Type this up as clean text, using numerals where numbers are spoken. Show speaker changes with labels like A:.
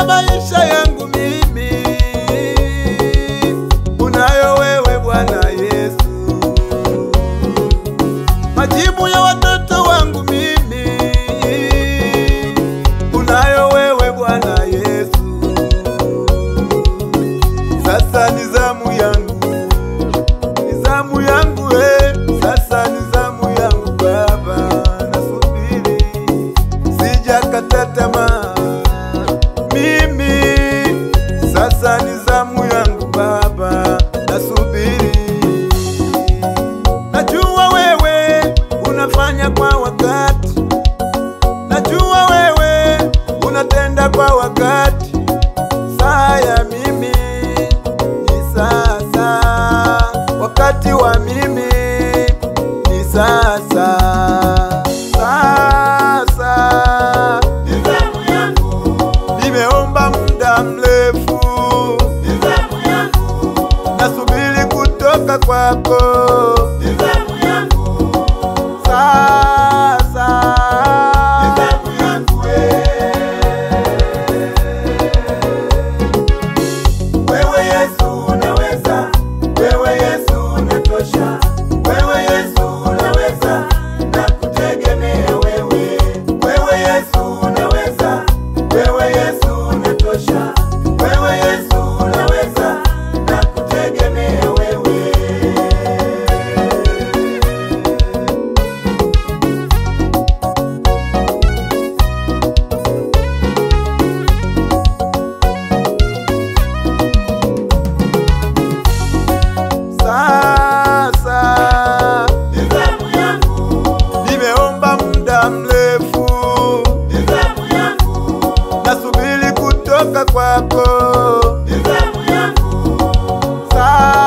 A: maisha yangu mimi unayo wewe Bwana Yesu. Majibu ya watoto wangu mimi unayo wewe Bwana Yesu. Sasa ni zamu yangu, ni zamu yangu sasa ni zamu yangu Baba, nasubiri, sijakata tamaa mimi. Sasa ni zamu yangu Baba, nasubiri. Najua wewe unafanya kwa wakati, najua wewe unatenda kwa wakati. Saa ya mimi ni sasa, wakati wa mimi ni sasa. Sasa
B: ni zamu yangu,
A: nimeomba muda mrefu,
B: ni zamu yangu,
A: nasubiri kutoka kwako.
B: ni zamu yangu,
A: Sasa
B: ni zamu yangu wewe Yesu unaweza, wewe Yesu unatosha, wewe Yesu unaweza, nakutegemea wewe. Wewe Yesu unaweza, wewe Yesu unatosha, wewe Yesu unaweza, nakutegemea wewe.
A: sasa
B: Ni zamu yangu,
A: nimeomba muda mrefu,
B: ni zamu yangu,
A: nasubiri kutoka kwako.
B: ni zamu yangu,
A: Sasa